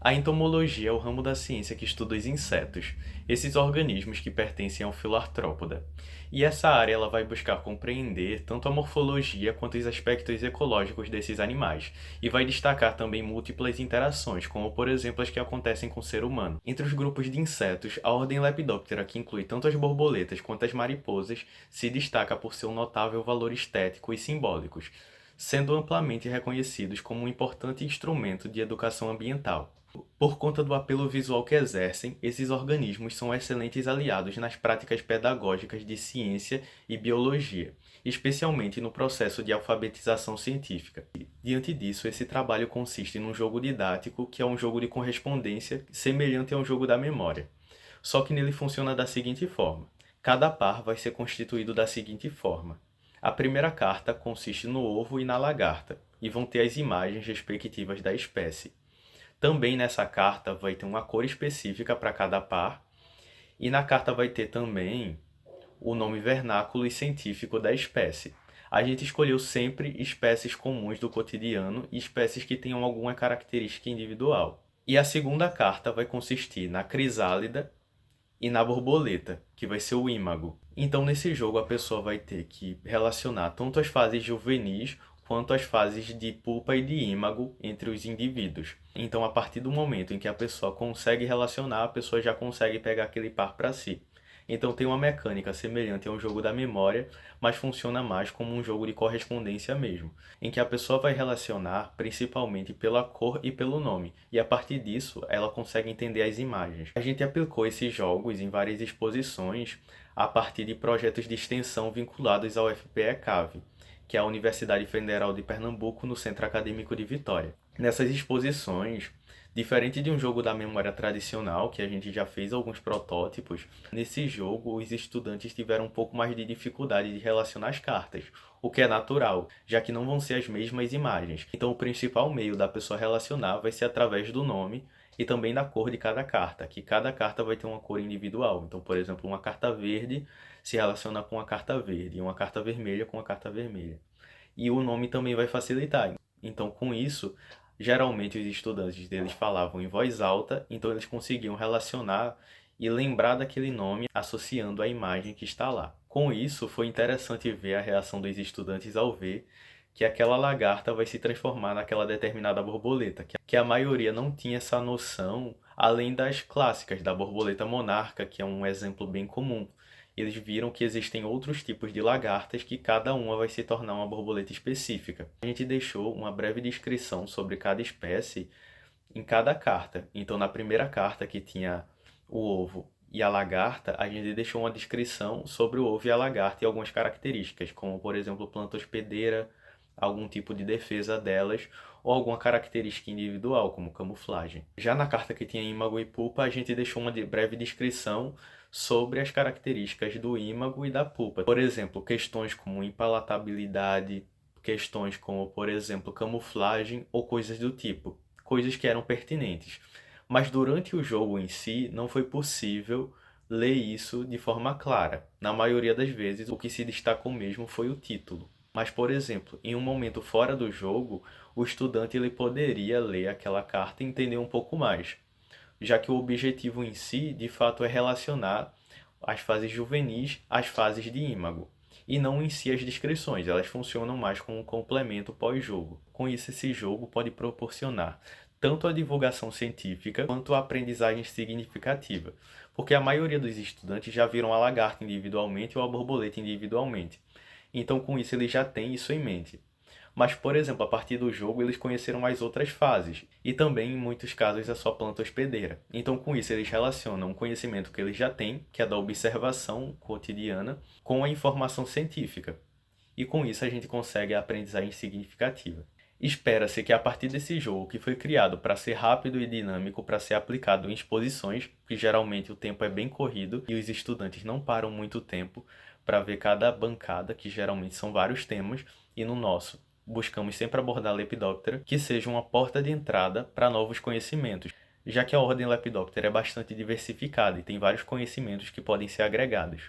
A entomologia é o ramo da ciência que estuda os insetos, esses organismos que pertencem ao filo Arthrópoda. E essa área ela vai buscar compreender tanto a morfologia quanto os aspectos ecológicos desses animais, e vai destacar também múltiplas interações, como por exemplo as que acontecem com o ser humano. Entre os grupos de insetos, a ordem Lepidoptera, que inclui tanto as borboletas quanto as mariposas, se destaca por seu notável valor estético e simbólicos, sendo amplamente reconhecidos como um importante instrumento de educação ambiental. Por conta do apelo visual que exercem, esses organismos são excelentes aliados nas práticas pedagógicas de ciência e biologia, especialmente no processo de alfabetização científica. Diante disso, esse trabalho consiste num jogo didático, que é um jogo de correspondência semelhante a um jogo da memória. Só que nele funciona da seguinte forma: cada par vai ser constituído da seguinte forma. A primeira carta consiste no ovo e na lagarta, e vão ter as imagens respectivas da espécie. Também nessa carta vai ter uma cor específica para cada par, e na carta vai ter também o nome vernáculo e científico da espécie. A gente escolheu sempre espécies comuns do cotidiano e espécies que tenham alguma característica individual. E a segunda carta vai consistir na crisálida e na borboleta, que vai ser o ímago. Então, nesse jogo, a pessoa vai ter que relacionar tanto as fases juvenis quanto as fases de pupa e de ímago entre os indivíduos. Então, a partir do momento em que a pessoa consegue relacionar, a pessoa já consegue pegar aquele par para si. Então, tem uma mecânica semelhante a um jogo da memória, mas funciona mais como um jogo de correspondência mesmo, em que a pessoa vai relacionar principalmente pela cor e pelo nome, e a partir disso ela consegue entender as imagens. A gente aplicou esses jogos em várias exposições a partir de projetos de extensão vinculados ao FPE-CAV, que é a Universidade Federal de Pernambuco, no Centro Acadêmico de Vitória. Nessas exposições, diferente de um jogo da memória tradicional, que a gente já fez alguns protótipos, nesse jogo os estudantes tiveram um pouco mais de dificuldade de relacionar as cartas, o que é natural, já que não vão ser as mesmas imagens. Então o principal meio da pessoa relacionar vai ser através do nome e também da cor de cada carta, que cada carta vai ter uma cor individual. Então, por exemplo, uma carta verde se relaciona com a carta verde, e uma carta vermelha com a carta vermelha. E o nome também vai facilitar. Então, com isso, geralmente os estudantes deles falavam em voz alta, então eles conseguiam relacionar e lembrar daquele nome associando a imagem que está lá. Com isso, foi interessante ver a reação dos estudantes ao ver que aquela lagarta vai se transformar naquela determinada borboleta, que a maioria não tinha essa noção, além das clássicas, da borboleta monarca, que é um exemplo bem comum. Eles viram que existem outros tipos de lagartas que cada uma vai se tornar uma borboleta específica. A gente deixou uma breve descrição sobre cada espécie em cada carta. Então, na primeira carta, que tinha o ovo e a lagarta, a gente deixou uma descrição sobre o ovo e a lagarta e algumas características, como, por exemplo, planta hospedeira, algum tipo de defesa delas, ou alguma característica individual, como camuflagem. Já na carta que tinha ímago e pupa, a gente deixou uma breve descrição sobre as características do ímago e da pupa. Por exemplo, questões como impalatabilidade, questões como, por exemplo, camuflagem ou coisas do tipo, coisas que eram pertinentes. Mas durante o jogo em si, não foi possível ler isso de forma clara. Na maioria das vezes, o que se destacou mesmo foi o título. Mas, por exemplo, em um momento fora do jogo, o estudante ele poderia ler aquela carta e entender um pouco mais, já que o objetivo em si, de fato, é relacionar as fases juvenis às fases de ímago, e não em si as descrições, elas funcionam mais como um complemento pós-jogo. Com isso, esse jogo pode proporcionar tanto a divulgação científica quanto a aprendizagem significativa, porque a maioria dos estudantes já viram a lagarta individualmente ou a borboleta individualmente. Então, com isso, eles já têm isso em mente. Mas, por exemplo, a partir do jogo eles conheceram as outras fases, e também, em muitos casos, a sua planta hospedeira. Então, com isso, eles relacionam o conhecimento que eles já têm, que é da observação cotidiana, com a informação científica. E com isso a gente consegue a aprendizagem significativa. Espera-se que a partir desse jogo, que foi criado para ser rápido e dinâmico para ser aplicado em exposições, que geralmente o tempo é bem corrido e os estudantes não param muito tempo para ver cada bancada, que geralmente são vários temas, e no nosso buscamos sempre abordar a Lepidoptera, que seja uma porta de entrada para novos conhecimentos, já que a ordem Lepidoptera é bastante diversificada e tem vários conhecimentos que podem ser agregados.